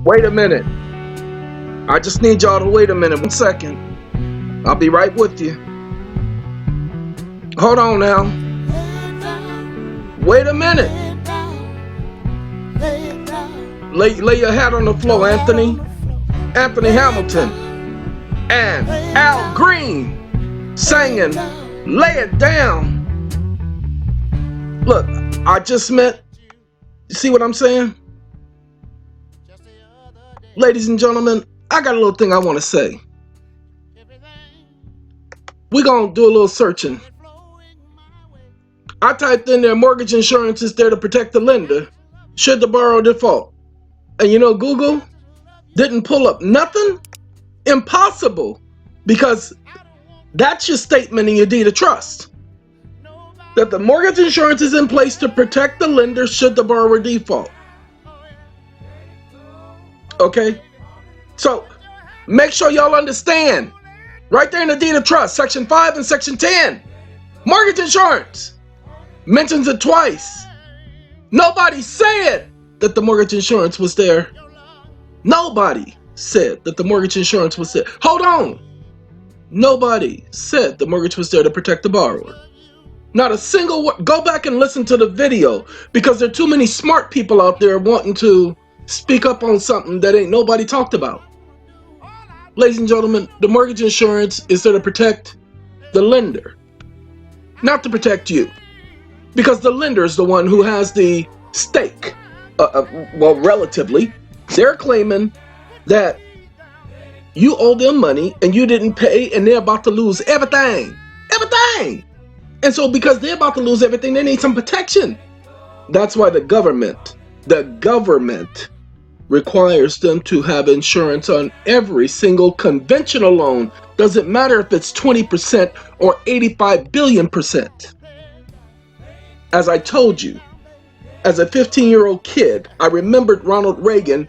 Wait a minute. I just need y'all to wait a minute. 1 second. I'll be right with you. Hold on now. Wait a minute. Lay your hat on the floor, Anthony. Anthony Hamilton and Al Green singing Lay It Down. Look, I just met, see what I'm saying? Ladies and gentlemen, I got a little thing I want to say. We're going to do a little searching. I typed in there, mortgage insurance is there to protect the lender should the borrower default. And you know, Google didn't pull up nothing. Impossible. Because that's your statement in your deed of trust. That the mortgage insurance is in place to protect the lender should the borrower default. Okay? So, make sure y'all understand. Right there in the deed of trust, section 5 and section 10. Mortgage insurance. Mentions it twice. Nobody said that the mortgage insurance was there. Nobody said that the mortgage insurance was there. Hold on. Nobody said the mortgage was there to protect the borrower. Not a single word. Go back and listen to the video, because there are too many smart people out there wanting to speak up on something that ain't nobody talked about. Ladies and gentlemen, the mortgage insurance is there to protect the lender, not to protect you, because the lender is the one who has the stake. Well, relatively, they're claiming that you owe them money and you didn't pay, and they're about to lose everything. Everything! And so because they're about to lose everything, they need some protection. That's why the government requires them to have insurance on every single conventional loan. Doesn't matter if it's 20% or 85 billion%. As I told you, as a 15-year-old kid, I remembered Ronald Reagan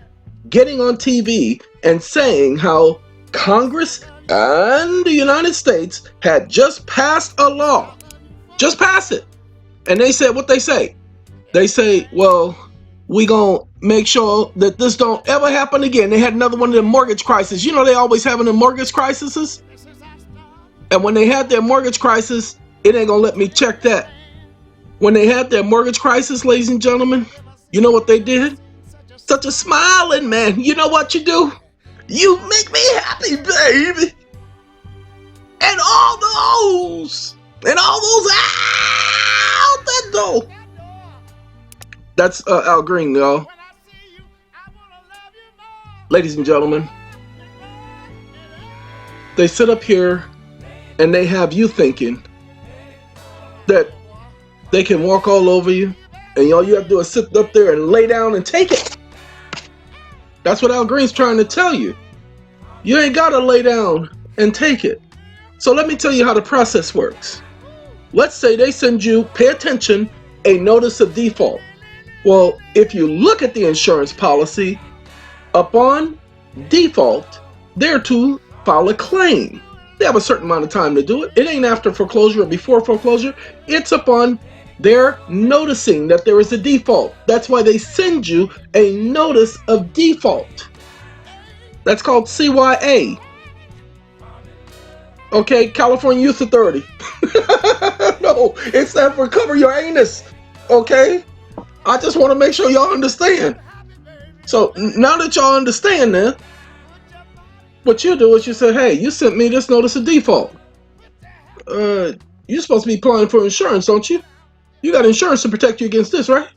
getting on TV and saying how Congress and the United States had just passed a law. Just pass it. And they said what they say. They say, well, we gonna make sure that this don't ever happen again. They had another one of the mortgage crises. You know, they always having the mortgage crises. And when they had their mortgage crisis, it ain't gonna let me check that. When they had their mortgage crisis, ladies and gentlemen, you know what they did? Such a smiling man. You know what you do? You make me happy, baby. And all those out that door. That's Al Green, y'all. Ladies and gentlemen, they sit up here and they have you thinking that they can walk all over you, and all you have to do is sit up there and lay down and take it. That's what Al Green's trying to tell you. You ain't got to lay down and take it. So let me tell you how the process works. Let's say they send you, pay attention, a notice of default. Well, if you look at the insurance policy, upon default, they're to file a claim. They have a certain amount of time to do it. It ain't after foreclosure or before foreclosure. It's upon their noticing that there is a default. That's why they send you a notice of default. That's called CYA. Okay, California Youth Authority. No, it's that for cover your anus. Okay? I just want to make sure y'all understand. So now that y'all understand that, what you do is you say, hey, you sent me this notice of default. You're supposed to be applying for insurance, don't you? You got insurance to protect you against this, right?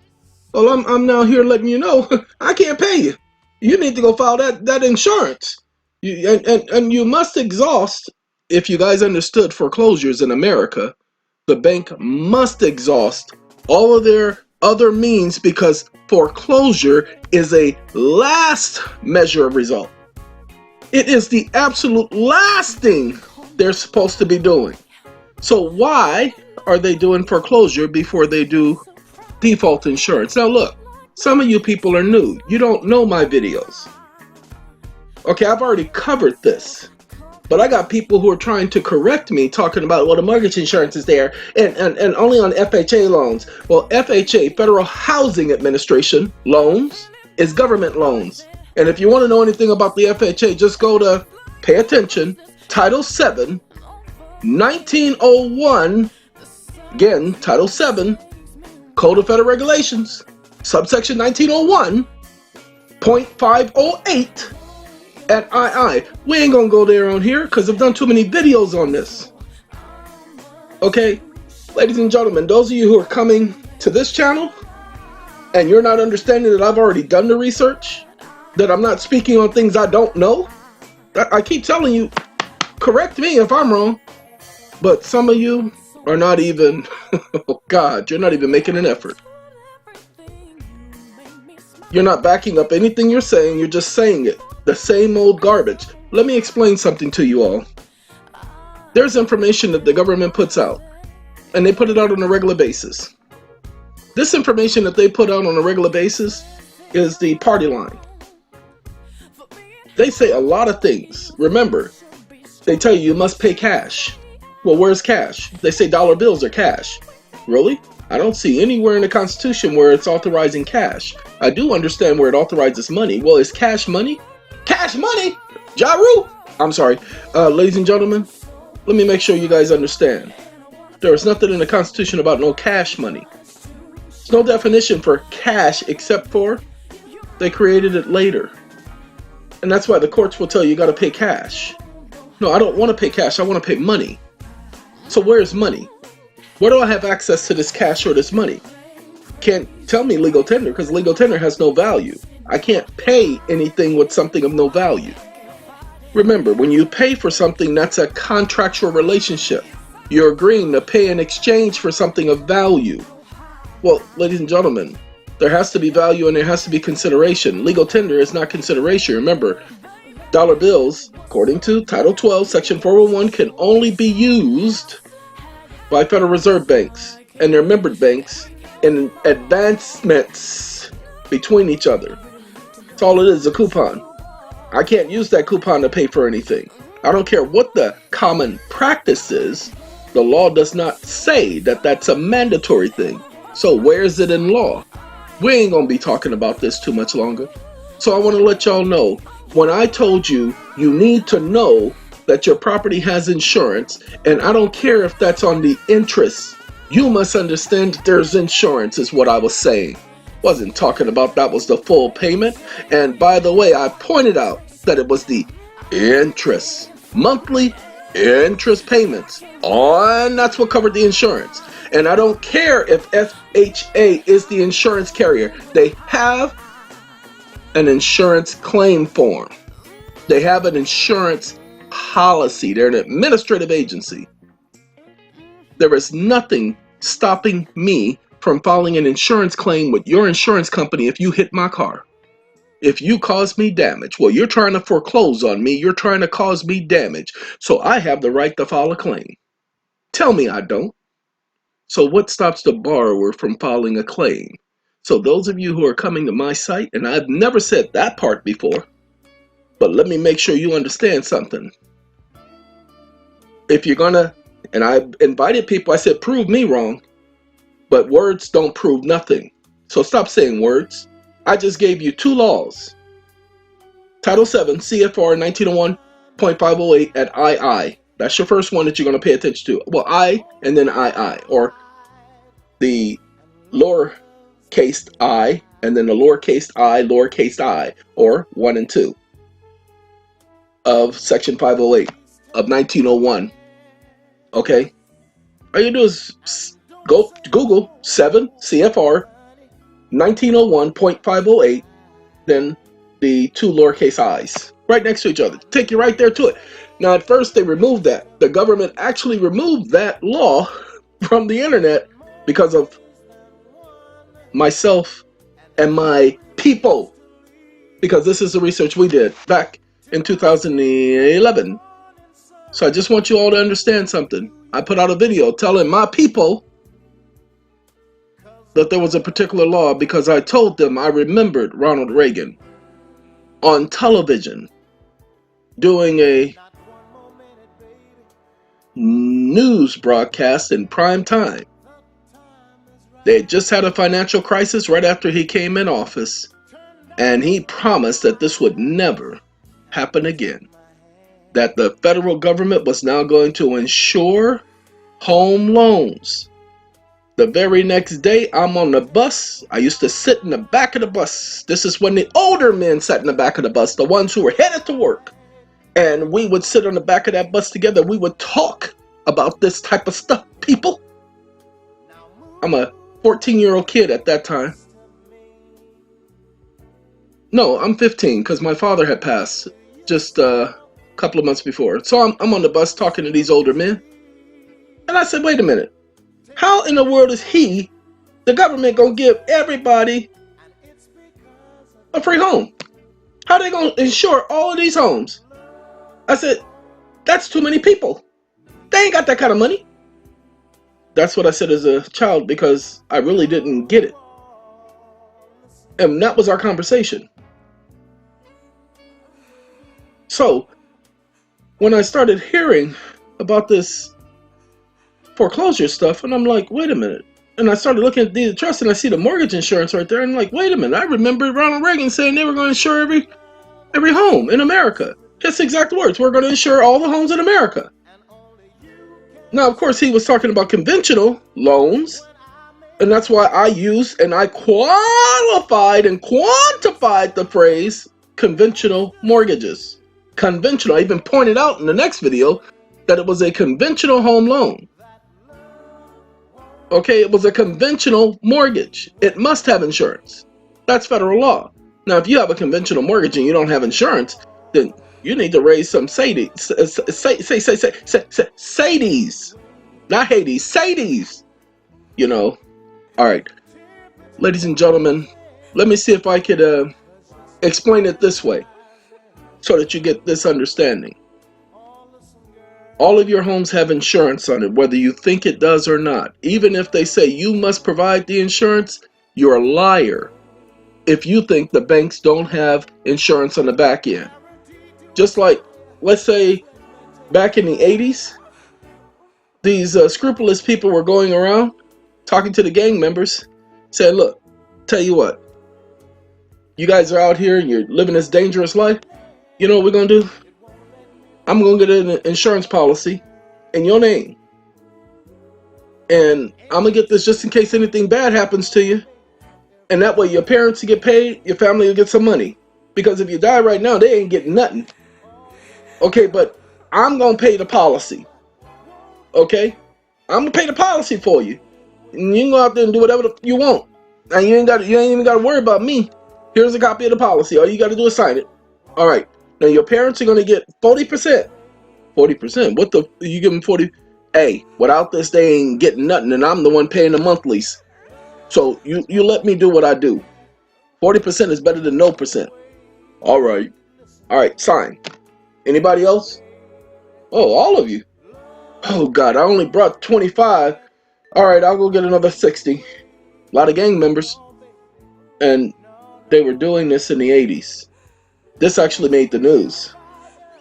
Well, I'm now here letting you know I can't pay you. You need to go file that insurance. And you must exhaust. If you guys understood foreclosures in America, the bank must exhaust all of their other means, because foreclosure is a last measure of result. It is the absolute last thing they're supposed to be doing. So why are they doing foreclosure before they do default insurance? Now look, some of you people are new. You don't know my videos. Okay, I've already covered this. But I got people who are trying to correct me, talking about, well, the mortgage insurance is there, and only on FHA loans. Well, FHA, Federal Housing Administration loans, is government loans. And if you want to know anything about the FHA, just go to, pay attention, Title 7, 1901, again, Title 7, Code of Federal Regulations, subsection 1901.508 at II. We ain't gonna go there on here because I've done too many videos on this. Okay, ladies and gentlemen, those of you who are coming to this channel and you're not understanding that I've already done the research, that I'm not speaking on things I don't know, I keep telling you, correct me if I'm wrong, but some of you are not even, oh God, you're not even making an effort. You're not backing up anything you're saying, you're just saying it. The same old garbage. Let me explain something to you all. There's information that the government puts out, and they put it out on a regular basis. This information that they put out on a regular basis is the party line. They say a lot of things. Remember, they tell you must pay cash. Well, where's cash? They say dollar bills are cash. Really? I don't see anywhere in the Constitution where it's authorizing cash. I do understand where it authorizes money. Well, is cash money? Cash money? Jaru? I'm sorry. Ladies and gentlemen, let me make sure you guys understand. There is nothing in the Constitution about no cash money. There's no definition for cash except for they created it later. And that's why the courts will tell you got to pay cash. No, I don't want to pay cash. I want to pay money. So where's money? Where do I have access to this cash or this money? Can't tell me legal tender because legal tender has no value. I can't pay anything with something of no value. Remember, when you pay for something, that's a contractual relationship. You're agreeing to pay in exchange for something of value. Well, ladies and gentlemen, there has to be value and there has to be consideration. Legal tender is not consideration. Remember, dollar bills, according to Title 12, Section 401, can only be used by Federal Reserve banks and their member banks in advancements between each other. That's all it is, a coupon. I can't use that coupon to pay for anything. I don't care what the common practice is. The law does not say that that's a mandatory thing. So where is it in law? We ain't gonna be talking about this too much longer. So I want to let y'all know, when I told you, you need to know that your property has insurance, and I don't care if that's on the interest. You must understand that there's insurance is what I was saying. Wasn't talking about that was the full payment. And by the way, I pointed out that it was the interest, monthly interest payments on, that's what covered the insurance. And I don't care if FHA is the insurance carrier. They have an insurance claim form. They have an insurance policy. They're an administrative agency. There is nothing stopping me from filing an insurance claim with your insurance company if you hit my car. If you cause me damage, well, you're trying to foreclose on me. You're trying to cause me damage. So I have the right to file a claim. Tell me I don't. So what stops the borrower from filing a claim? So those of you who are coming to my site, and I've never said that part before, but let me make sure you understand something. If you're gonna, and I invited people, I said, prove me wrong, but words don't prove nothing. So stop saying words. I just gave you two laws. Title 7, CFR 1901.508 at II. That's your first one that you're going to pay attention to. Well, I and then II, or the lowercase I and then the lowercase I, or 1 and 2 of Section 508 of 1901. Okay? All you do is go Google 7 CFR 1901.508, then the two lowercase i's right next to each other. Take you right there to it. Now, at first, they removed that. The government actually removed that law from the internet because of myself and my people. Because this is the research we did back in 2011. So I just want you all to understand something. I put out a video telling my people that there was a particular law because I told them I remembered Ronald Reagan on television doing a news broadcast in prime time. They had just had a financial crisis right after he came in office, And he promised that this would never happen again. That the federal government was now going to insure home loans. The very next day, I'm on the bus. I used to sit in the back of the bus. This is when the older men sat in the back of the bus, the ones who were headed to work. And we would sit on the back of that bus together. We would talk about this type of stuff, people. I'm a 14-year-old kid at that time. No, I'm 15 because my father had passed just a couple of months before. So I'm on the bus talking to these older men. And I said, wait a minute. How in the world is the government, going to give everybody a free home? How are they going to insure all of these homes? I said, that's too many people. They ain't got that kind of money. That's what I said as a child because I really didn't get it. And that was our conversation. So, when I started hearing about this foreclosure stuff, and I'm like, wait a minute. And I started looking at deed of trust, and I see the mortgage insurance right there, and I'm like, wait a minute. I remember Ronald Reagan saying they were going to insure every home in America. His exact words, we're going to insure all the homes in America. Now, of course, he was talking about conventional loans, and that's why I used and I qualified and quantified the phrase conventional mortgages. Conventional. I even pointed out in the next video that it was a conventional home loan. Okay, it was a conventional mortgage. It must have insurance. That's federal law. Now, if you have a conventional mortgage and you don't have insurance, then you need to raise some Sadies. Sadies. Not Hades. Sadies. You know. All right. Ladies and gentlemen, let me see if I could explain it this way so that you get this understanding. All of your homes have insurance on it, whether you think it does or not. Even if they say you must provide the insurance, you're a liar if you think the banks don't have insurance on the back end. Just like, let's say, back in the 80s, these scrupulous people were going around talking to the gang members, saying, look, tell you what, you guys are out here and you're living this dangerous life. You know what we're going to do? I'm going to get an insurance policy in your name. And I'm going to get this just in case anything bad happens to you. And that way your parents will get paid, your family will get some money. Because if you die right now, they ain't getting nothing. Okay, but I'm going to pay the policy. Okay? I'm going to pay the policy for you. And you can go out there and do whatever you want. And you ain't even got to worry about me. Here's a copy of the policy. All you got to do is sign it. All right. Now your parents are going to get 40%. 40%? What the? You give them 40? Hey, without this, they ain't getting nothing, and I'm the one paying the monthlies. So you let me do what I do. 40% is better than no percent. All right. All right, sign. Anybody else? Oh, all of you. Oh, God, I only brought 25. All right, I'll go get another 60. A lot of gang members. And they were doing this in the 80s. This actually made the news,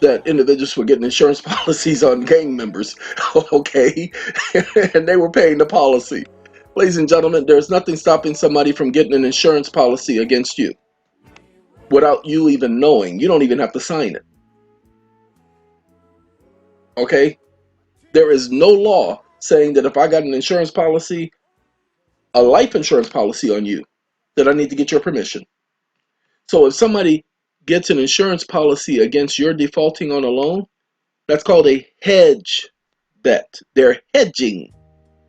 that individuals were getting insurance policies on gang members, okay? And they were paying the policy. Ladies and gentlemen, there's nothing stopping somebody from getting an insurance policy against you without you even knowing. You don't even have to sign it, okay? There is no law saying that if I got an insurance policy, a life insurance policy on you, that I need to get your permission. So if somebody gets an insurance policy against your defaulting on a loan, that's called a hedge bet. They're hedging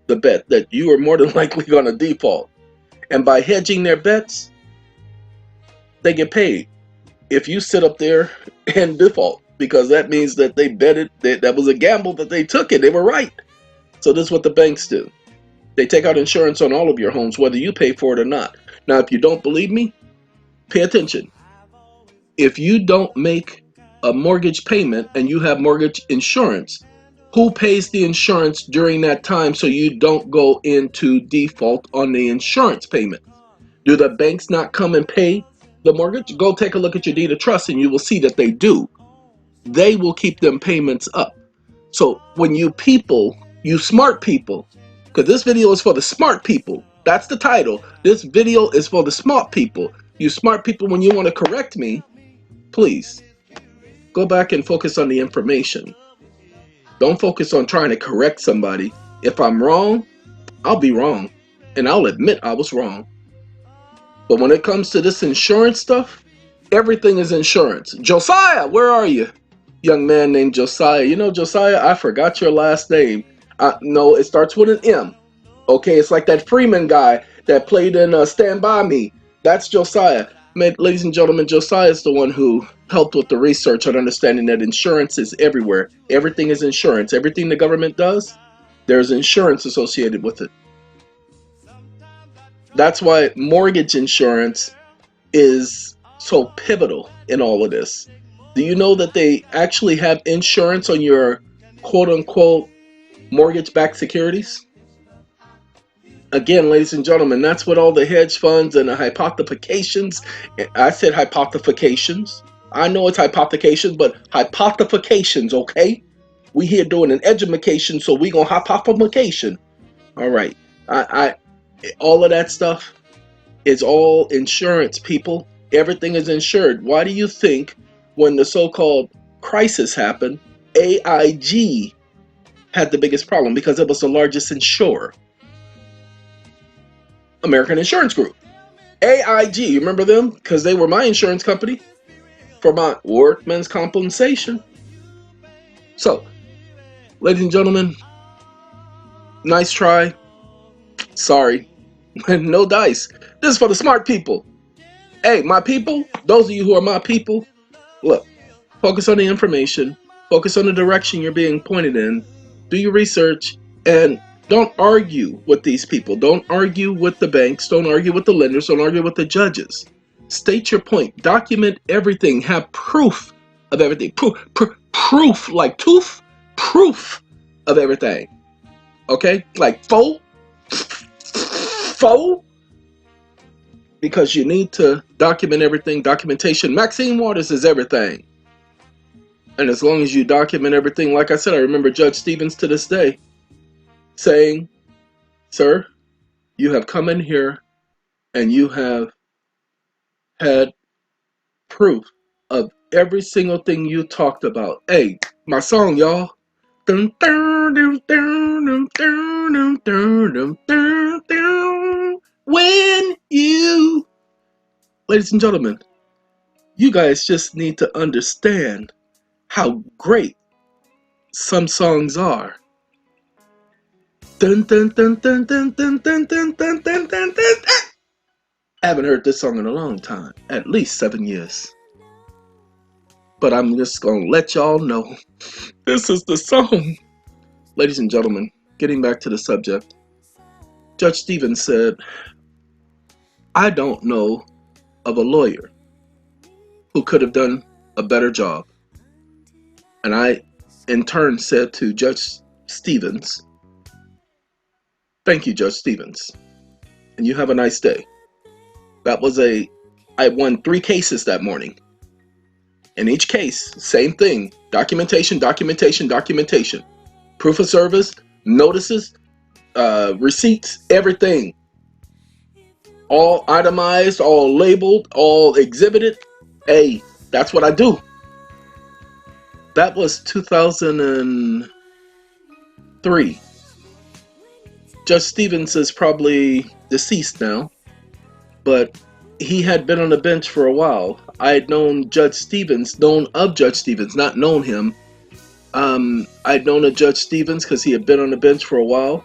the bet that you are more than likely going to default. And by hedging their bets, they get paid if you sit up there and default, because that means that they betted, that was a gamble that they took and they were right. So this is what the banks do. They take out insurance on all of your homes, whether you pay for it or not. Now, if you don't believe me, pay attention. If you don't make a mortgage payment and you have mortgage insurance, who pays the insurance during that time so you don't go into default on the insurance payment? Do the banks not come and pay the mortgage? Go take a look at your deed of trust and you will see that they do. They will keep them payments up. So when you people, you smart people, because this video is for the smart people. That's the title. This video is for the smart people. You smart people, when you want to correct me, please go back and focus on the information. Don't focus on trying to correct somebody. If I'm wrong, I'll be wrong, and I'll admit I was wrong. But when it comes to this insurance stuff, everything is insurance. Josiah, where are you? Young man named Josiah. You know, Josiah, I forgot your last name. No, it starts with an M. Okay, it's like that Freeman guy that played in Stand By Me. That's Josiah. Ladies and gentlemen, Josiah is the one who helped with the research on understanding that insurance is everywhere. Everything is insurance. Everything the government does, there's insurance associated with it. That's why mortgage insurance is so pivotal in all of this. Do you know that they actually have insurance on your quote-unquote mortgage-backed securities? Again, ladies and gentlemen, that's what all the hedge funds and the hypothecations, I said hypothecations. I know it's hypothecations, but hypothecations, okay? We here doing an edumacation, so we gonna hypothecation. All right. All of that stuff is all insurance, people. Everything is insured. Why do you think when the so-called crisis happened, AIG had the biggest problem? Because it was the largest insurer. American Insurance Group. AIG, you remember them? Because they were my insurance company for my workman's compensation. So, ladies and gentlemen, nice try. Sorry. No dice. This is for the smart people. Hey, my people, those of you who are my people, look, focus on the information, focus on the direction you're being pointed in, do your research, and don't argue with these people. Don't argue with the banks, don't argue with the lenders, don't argue with the judges. State your point, document everything, have proof of everything. Proof like tooth, proof of everything. Okay, like faux, because you need to document everything. Documentation. Maxine Waters is everything. And as long as you document everything, like I said, I remember Judge Stevens to this day saying, sir, you have come in here and you have had proof of every single thing you talked about. Hey, my song, y'all. When you, ladies and gentlemen, you guys just need to understand how great some songs are. Dun, dun, dun, dun, dun, dun, dun, dun, dun, dun, dun, dun. I haven't heard this song in a long time, at least 7 years. But I'm just gonna let y'all know this is the song. Ladies and gentlemen, getting back to the subject, Judge Stevens said, I don't know of a lawyer who could have done a better job. And I, in turn, said to Judge Stevens, thank you, Judge Stevens, and you have a nice day. I won 3 cases that morning. In each case, same thing, documentation, proof of service, notices, receipts, everything. All itemized, all labeled, all exhibited. Hey, that's what I do. That was 2003. Judge Stevens is probably deceased now, but he had been on the bench for a while. I had known Judge Stevens, known of Judge Stevens, not known him. I'd known of Judge Stevens because he had been on the bench for a while,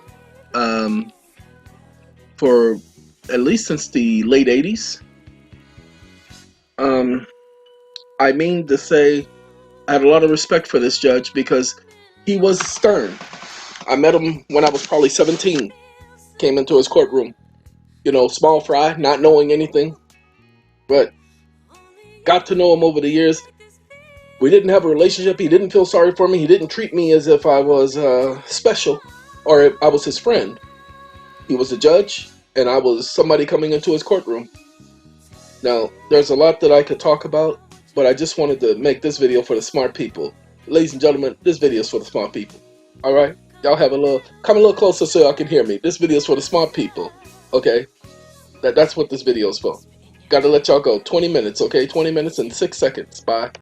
for at least since the late 80s. I mean to say, I had a lot of respect for this judge because he was stern. I met him when I was probably 17. Came into his courtroom. You know, small fry, not knowing anything. But got to know him over the years. We didn't have a relationship. He didn't feel sorry for me. He didn't treat me as if I was special or if I was his friend. He was a judge, and I was somebody coming into his courtroom. Now, there's a lot that I could talk about, but I just wanted to make this video for the smart people. Ladies and gentlemen, this video is for the smart people. All right? Y'all have come a little closer so y'all can hear me. This video is for the smart people. Okay? That's what this video is for. Gotta let y'all go. 20 minutes, okay? 20 minutes and 6 seconds. Bye.